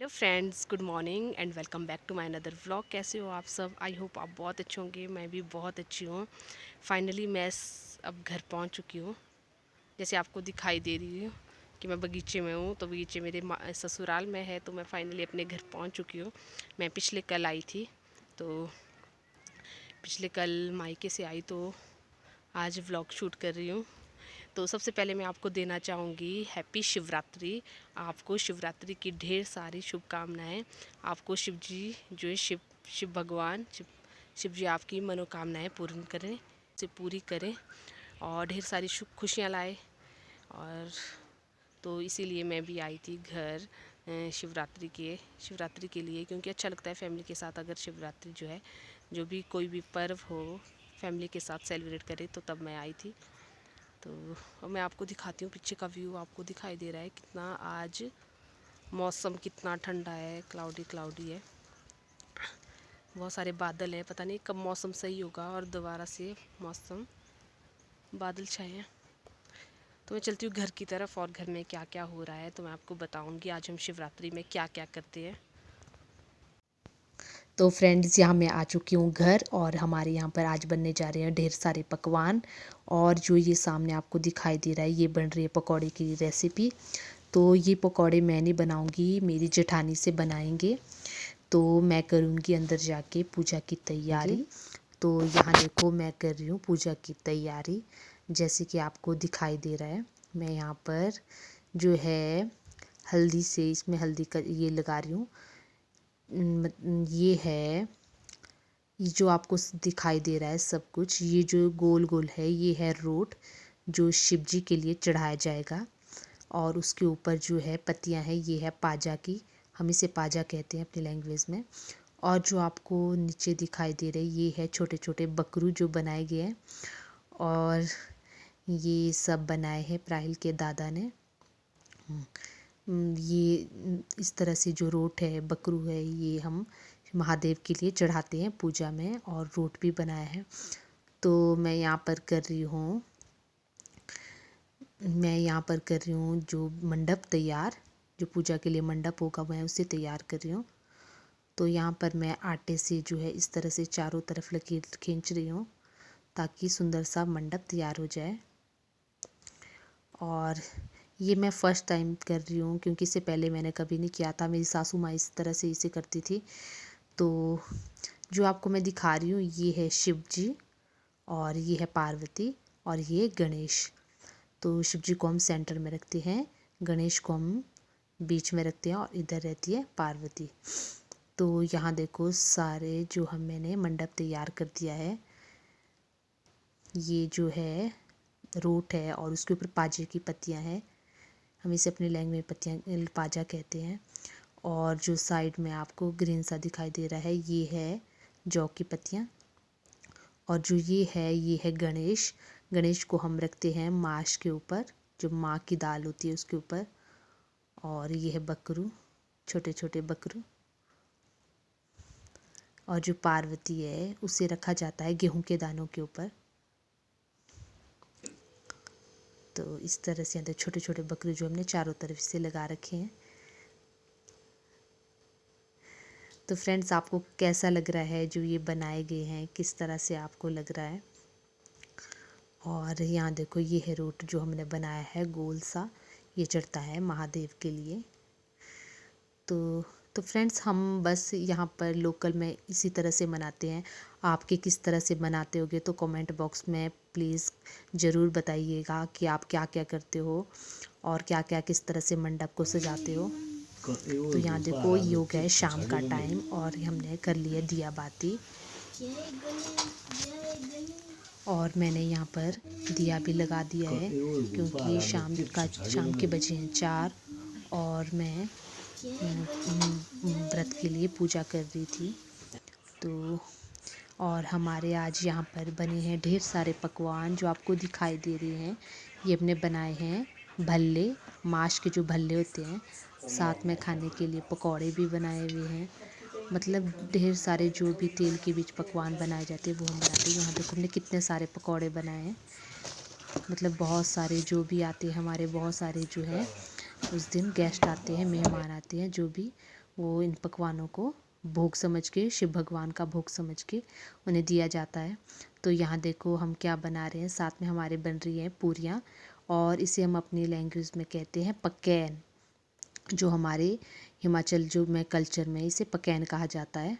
Hello friends, good morning and welcome back to my another vlog. कैसे हो आप सब? आई होप आप बहुत अच्छे होंगे। मैं भी बहुत अच्छी हूँ। फाइनली मैं अब घर पहुँच चुकी हूँ। जैसे आपको दिखाई दे रही हूँ कि मैं बगीचे में हूँ, तो बगीचे मेरे ससुराल में है। तो मैं फाइनली अपने घर पहुँच चुकी हूँ। मैं पिछले कल आई थी, तो पिछले कल मायके से आई, तो आज व्लॉग शूट कर रही हूँ। तो सबसे पहले मैं आपको देना चाहूँगी हैप्पी शिवरात्रि। आपको शिवरात्रि की ढेर सारी शुभकामनाएं। आपको शिव जी जो है शिव भगवान शिव जी आपकी मनोकामनाएं पूर्ण करें, से पूरी करें और ढेर सारी खुशियाँ लाए। और तो इसीलिए मैं भी आई थी घर शिवरात्रि के लिए, क्योंकि अच्छा लगता है फैमिली के साथ। अगर शिवरात्रि जो है, जो भी कोई भी पर्व हो, फैमिली के साथ सेलिब्रेट करे, तो तब मैं आई थी। तो अब मैं आपको दिखाती हूँ पीछे का व्यू। आपको दिखाई दे रहा है कितना आज मौसम कितना ठंडा है, क्लाउडी क्लाउडी है, बहुत सारे बादल हैं। पता नहीं कब मौसम सही होगा और दोबारा से मौसम बादल छाए हैं। तो मैं चलती हूँ घर की तरफ, और घर में क्या क्या हो रहा है तो मैं आपको बताऊँगी आज हम शिवरात्रि में क्या क्या करते हैं। तो फ्रेंड्स, यहाँ मैं आ चुकी हूँ घर, और हमारे यहाँ पर आज बनने जा रहे हैं ढेर सारे पकवान। और जो ये सामने आपको दिखाई दे रहा है, ये बन रही है पकौड़े की रेसिपी। तो ये पकौड़े मैं नहीं बनाऊँगी, मेरी जेठानी से बनाएंगे। तो मैं करूँगी अंदर जाके पूजा की तैयारी। तो यहाँ देखो, मैं कर रही हूँ पूजा की तैयारी, जैसे कि आपको दिखाई दे रहा है। मैं यहाँ पर जो है हल्दी से, इसमें हल्दी का ये लगा रही हूँ। ये है, ये जो आपको दिखाई दे रहा है सब कुछ, ये जो गोल गोल है, ये है रोट, जो शिव जी के लिए चढ़ाया जाएगा। और उसके ऊपर जो है पत्तियां हैं, ये है पाजा की, हम इसे पाजा कहते हैं अपनी लैंग्वेज में। और जो आपको नीचे दिखाई दे रहे, ये है छोटे छोटे बकरू जो बनाए गए हैं। और ये सब बनाए हैं प्राहिल के दादा ने। ये इस तरह से जो रोट है, बकरू है, ये हम महादेव के लिए चढ़ाते हैं पूजा में। और रोट भी बनाया है। तो मैं यहाँ पर कर रही हूँ जो मंडप तैयार, जो पूजा के लिए मंडप होगा, मैं उसे तैयार कर रही हूँ। तो यहाँ पर मैं आटे से जो है इस तरह से चारों तरफ लकीर खींच रही हूँ, ताकि सुंदर सा मंडप तैयार हो जाए। और ये मैं फ़र्स्ट टाइम कर रही हूँ, क्योंकि इससे पहले मैंने कभी नहीं किया था। मेरी सासू माँ इस तरह से इसे करती थी। तो जो आपको मैं दिखा रही हूँ, ये है शिव जी, और ये है पार्वती, और ये गणेश। तो शिव जी को हम सेंटर में रखते हैं, गणेश को हम बीच में रखते हैं, और इधर रहती है पार्वती। तो यहाँ देखो, सारे जो मैंने मंडप तैयार कर दिया है। ये जो है रोट है, और उसके ऊपर पाजे की पत्तियाँ हैं, हम इसे अपनी लैंग्वेज में पत्तियाँ पाजा कहते हैं। और जो साइड में आपको ग्रीन सा दिखाई दे रहा है, ये है जौ की पत्तियाँ। और जो ये है गणेश। गणेश को हम रखते हैं माश के ऊपर, जो माँ की दाल होती है उसके ऊपर। और ये है बकरू, छोटे छोटे बकरू। और जो पार्वती है, उसे रखा जाता है गेहूं के दानों के ऊपर। तो इस तरह से अंदर छोटे छोटे बकरू जो हमने चारों तरफ से लगा रखे हैं। तो फ्रेंड्स, आपको कैसा लग रहा है जो ये बनाए गए हैं, किस तरह से आपको लग रहा है? और यहाँ देखो, ये है रोट जो हमने बनाया है गोल सा, ये चढ़ता है महादेव के लिए। तो फ्रेंड्स, हम बस यहाँ पर लोकल में इसी तरह से मनाते हैं। आपके किस तरह से मनाते होगे तो कमेंट बॉक्स में प्लीज़ ज़रूर बताइएगा कि आप क्या क्या करते हो, और क्या क्या किस तरह से मंडप को सजाते हो। तो यहाँ देखो, ये हो गया है शाम का टाइम, और हमने कर लिया दिया बाती। और मैंने यहाँ पर दिया भी लगा दिया है, क्योंकि शाम के बजे हैं 4, और मैं व्रत के लिए पूजा कर रही थी। तो और हमारे आज यहाँ पर बने हैं ढेर सारे पकवान, जो आपको दिखाई दे रहे हैं। ये हमने बनाए हैं भल्ले, माश के जो भल्ले होते हैं, साथ में खाने के लिए पकौड़े भी बनाए हुए हैं। मतलब ढेर सारे जो भी तेल के बीच पकवान बनाए जाते हैं, वो हम बनाते हैं। यहाँ देखो, हमने कितने सारे पकौड़े बनाए हैं। मतलब बहुत सारे जो भी आते हैं हमारे, बहुत सारे जो है उस दिन गेस्ट आते हैं, मेहमान आते हैं, जो भी वो इन पकवानों को भोग समझ के, शिव भगवान का भोग समझ के उन्हें दिया जाता है। तो यहाँ देखो हम क्या बना रहे हैं, साथ में हमारे बन रही हैं पूरियाँ, और इसे हम अपनी लैंग्वेज में कहते हैं पकैन। जो हमारे हिमाचल जो में कल्चर में इसे पकैन कहा जाता है।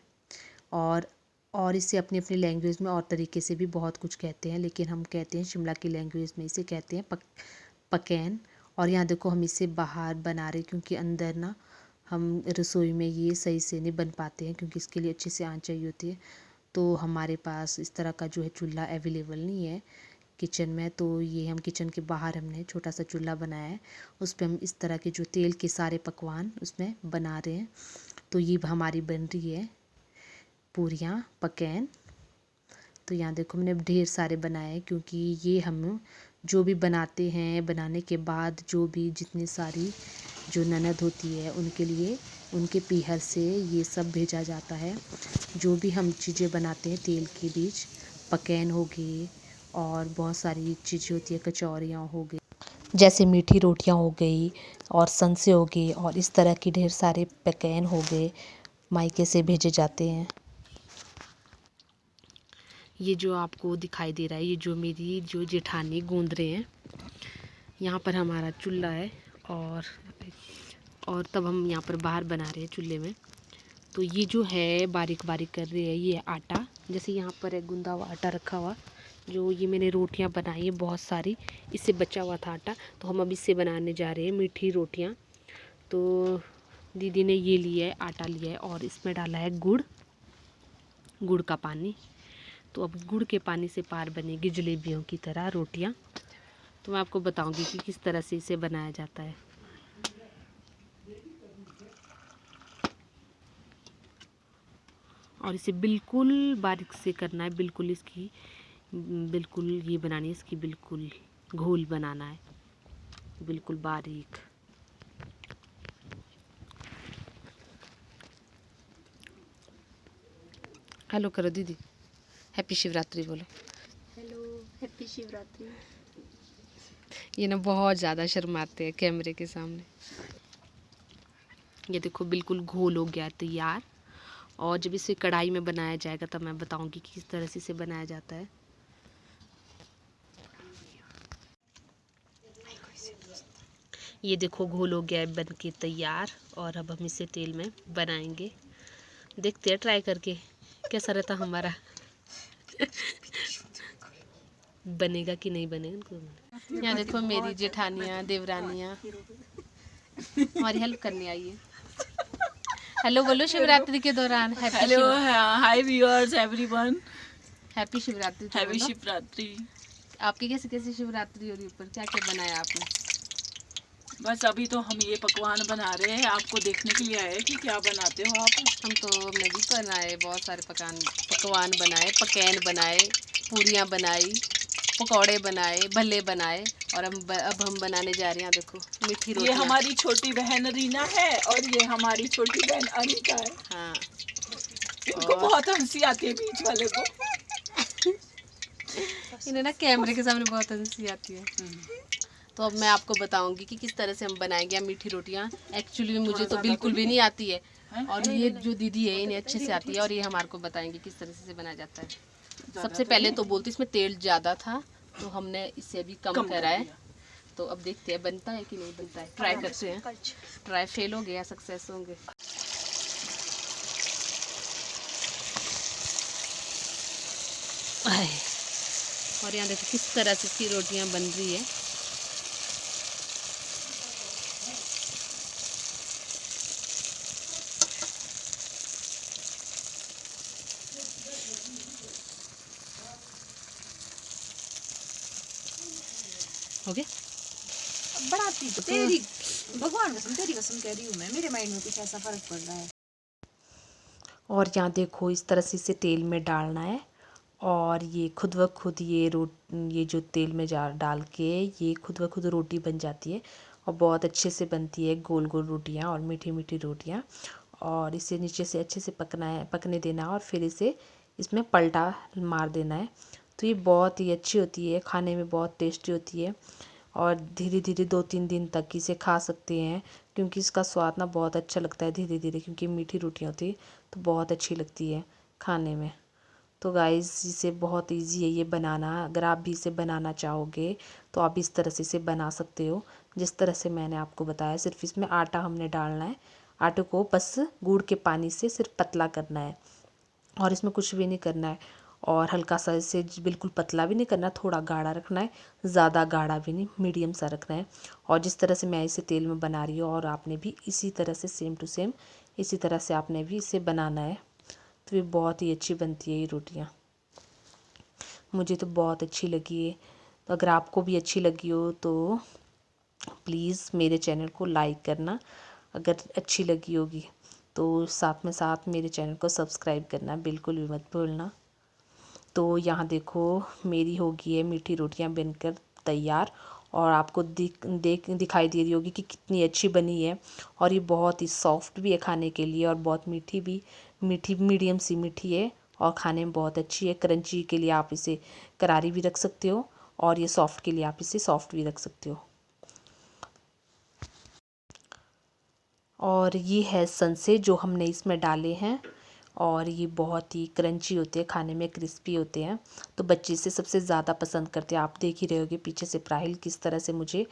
और इसे अपनी अपनी लैंग्वेज में और तरीके से भी बहुत कुछ कहते हैं, लेकिन हम कहते हैं शिमला की लैंग्वेज में इसे कहते हैं पकैन। और यहाँ देखो हम इसे बाहर बना रहे क्योंकि अंदर ना हम रसोई में ये सही से नहीं बन पाते हैं, क्योंकि इसके लिए अच्छे से आंच चाहिए होती है। तो हमारे पास इस तरह का जो है चूल्हा अवेलेबल नहीं है किचन में, तो ये हम किचन के बाहर हमने छोटा सा चूल्हा बनाया है। उस पर हम इस तरह के जो तेल के सारे पकवान उसमें बना रहे हैं। तो ये हमारी बन रही है पूरियाँ पकैन। तो यहाँ देखो मैंने ढेर सारे बनाए हैं, क्योंकि ये हम जो भी बनाते हैं, बनाने के बाद जो भी जितनी सारी जो ननद होती है उनके लिए उनके पीहर से ये सब भेजा जाता है। जो भी हम चीज़ें बनाते हैं तेल के बीच, पकैन हो गई और बहुत सारी चीज़ें होती है, कचौरियाँ हो गई, जैसे मीठी रोटियाँ हो गई और संसे हो गई, और इस तरह की ढेर सारे पकैन हो गए, मायके से भेजे जाते हैं। ये जो आपको दिखाई दे रहा है, ये जो मेरी जो जेठानी गूंद रहे हैं, यहाँ पर हमारा चूल्हा है, और तब हम यहाँ पर बाहर बना रहे हैं चूल्हे में। तो ये जो है बारीक बारीक कर रहे हैं ये आटा, जैसे यहाँ पर एक गूंदा हुआ आटा रखा हुआ, जो ये मैंने रोटियाँ बनाई है बहुत सारी, इससे बचा हुआ था आटा, तो हम अब इससे बनाने जा रहे हैं मीठी रोटियाँ। तो दीदी ने ये लिया है, आटा लिया है, और इसमें डाला है गुड़ का पानी। तो अब गुड़ के पानी से पार बनेगी जलेबियों की तरह रोटियाँ। तो मैं आपको बताऊंगी कि किस तरह से इसे बनाया जाता है। और इसे बिल्कुल बारीक से करना है, बिल्कुल इसकी बिल्कुल ये बनानी है, इसकी बिल्कुल घोल बनाना है, बिल्कुल बारीक। हेलो करो दीदी, हैप्पी शिवरात्रि बोलो। Hello, happy Shivratri. ये ना बहुत ज़्यादा शर्माते हैं कैमरे के सामने। ये देखो बिल्कुल घोल हो गया तैयार, और जब इसे कढ़ाई में बनाया जाएगा तब मैं बताऊंगी कि किस तरह से इसे बनाया जाता है। ये देखो घोल हो गया है बन के तैयार, और अब हम इसे तेल में बनाएंगे। देखते हैं ट्राई करके कैसा रहता हमारा बनेगा कि नहीं बनेगा उनको। यहाँ देखो मेरी जेठानियाँ देवरानियाँ हमारी हेल्प करने आई है। हेलो बोलो शिवरात्रि के दौरान। हेलो, हाय व्यूअर्स एवरीवन, हैप्पी शिवरात्रि। तो हैप्पी बोलो, शिवरात्रि। आपकी कैसे कैसे शिवरात्रि हो रही है, ऊपर क्या क्या बनाया आपने? बस अभी तो हम ये पकवान बना रहे हैं, आपको देखने के लिए आए हैं कि क्या बनाते हो आप। हम तो हमने भी बनाए बहुत सारे पकवान बनाए, पकैन बनाए, पूरियाँ बनाई, पकौड़े बनाए, भल्ले बनाए, और अब हम बनाने जा रहे हैं, देखो मीठी ये रोटियाँ। हमारी छोटी बहन रीना है और ये हमारी छोटी बहन अनिता है। हाँ, इनको और बहुत हंसी आती है बीच वाले को। इन्हें ना कैमरे के सामने बहुत हंसी आती है। तो अब मैं आपको बताऊंगी कि किस तरह से हम बनाएंगे मीठी रोटियाँ। एक्चुअली मुझे तो बिल्कुल भी नहीं आती है, और ये जो दीदी है इन्हें अच्छे से आती है, और ये हमारे को बताएंगे किस तरह से बनाया जाता है। सबसे पहले तो बोलते इसमें तेल ज़्यादा था, तो हमने इसे अभी कम करा है। तो अब देखते हैं बनता है कि नहीं बनता है, ट्राई करते हैं। ट्राई फेल हो गया, सक्सेस होंगे। और यहाँ देखो किस तरह से इसकी रोटियाँ बन रही है। हो गया बनाती तो तेरी भगवान कसम, तेरी कसम कह रही हूँ मैं, मेरे माइंड में कुछ ऐसा फर्क पड़ रहा है। और यहाँ देखो इस तरह से इसे तेल में डालना है, और ये खुद व खुद ये जो तेल में डाल के ये खुद व खुद रोटी बन जाती है, और बहुत अच्छे से बनती है गोल गोल रोटियाँ और मीठी मीठी रोटियाँ। और इसे नीचे से अच्छे से पकने देना है, और फिर इसे इसमें पलटा मार देना है। तो ये बहुत ही अच्छी होती है, खाने में बहुत टेस्टी होती है। और धीरे धीरे 2-3 दिन तक इसे खा सकते हैं, क्योंकि इसका स्वाद ना बहुत अच्छा लगता है धीरे धीरे, क्योंकि मीठी रोटियाँ होती है तो बहुत अच्छी लगती है खाने में। तो गाइस इसे बहुत इजी है ये बनाना। अगर आप भी इसे बनाना चाहोगे तो आप इस तरह से इसे बना सकते हो, जिस तरह से मैंने आपको बताया। सिर्फ इसमें आटा हमने डालना है, आटे को बस गुड़ के पानी से सिर्फ पतला करना है और इसमें कुछ भी नहीं करना है। और हल्का सा इसे बिल्कुल पतला भी नहीं करना, थोड़ा गाढ़ा रखना है, ज़्यादा गाढ़ा भी नहीं, मीडियम सा रखना है। और जिस तरह से मैं इसे तेल में बना रही हूँ, और आपने भी इसी तरह से सेम टू सेम इसी तरह से आपने भी इसे बनाना है। तो ये बहुत ही अच्छी बनती है ये रोटियाँ, मुझे तो बहुत अच्छी लगी है। तो अगर आपको भी अच्छी लगी हो तो प्लीज़ मेरे चैनल को लाइक करना, अगर अच्छी लगी होगी तो साथ में साथ मेरे चैनल को सब्सक्राइब करना बिल्कुल भी मत भूलना। तो यहाँ देखो मेरी हो गई है मीठी रोटियाँ बनकर तैयार, और आपको दिखाई दे रही होगी कि कितनी अच्छी बनी है। और ये बहुत ही सॉफ्ट भी है खाने के लिए, और बहुत मीठी भी, मीठी मीडियम सी मीठी है और खाने में बहुत अच्छी है। क्रंची के लिए आप इसे करारी भी रख सकते हो, और ये सॉफ्ट के लिए आप इसे सॉफ्ट भी रख सकते हो। और ये है संसे जो हमने इसमें डाले हैं, और ये बहुत ही क्रंची होते हैं, खाने में क्रिस्पी होते हैं, तो बच्चे इसे सबसे ज़्यादा पसंद करते हैं। आप देख ही रहे होगे पीछे से प्राहिल किस तरह से मुझे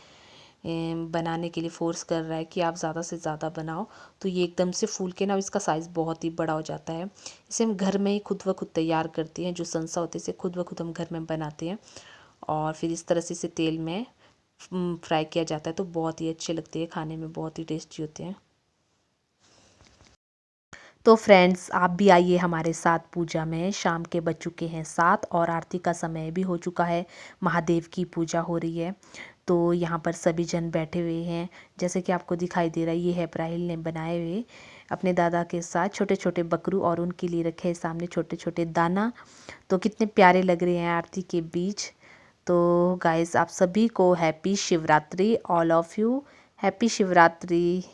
बनाने के लिए फ़ोर्स कर रहा है कि आप ज़्यादा से ज़्यादा बनाओ। तो ये एकदम से फूल के ना इसका साइज़ बहुत ही बड़ा हो जाता है। इसे हम घर में ही खुद व खुद तैयार करते हैं, जो संसा होते हैं इसे खुद व खुद हम घर में बनाते हैं, और फिर इस तरह से इसे तेल में फ्राई किया जाता है। तो बहुत ही अच्छे लगते हैं खाने में, बहुत ही टेस्टी होते हैं। तो फ्रेंड्स आप भी आइए हमारे साथ पूजा में। शाम के बज चुके हैं 7 और आरती का समय भी हो चुका है, महादेव की पूजा हो रही है। तो यहाँ पर सभी जन बैठे हुए हैं, जैसे कि आपको दिखाई दे रहा है। ये है प्राहिल ने बनाए हुए अपने दादा के साथ छोटे छोटे बकरू, और उनके लिए रखे हैं सामने छोटे छोटे दाना। तो कितने प्यारे लग रहे हैं आरती के बीच। तो गाइस आप सभी को happy Shivratri, all of you happy Shivratri.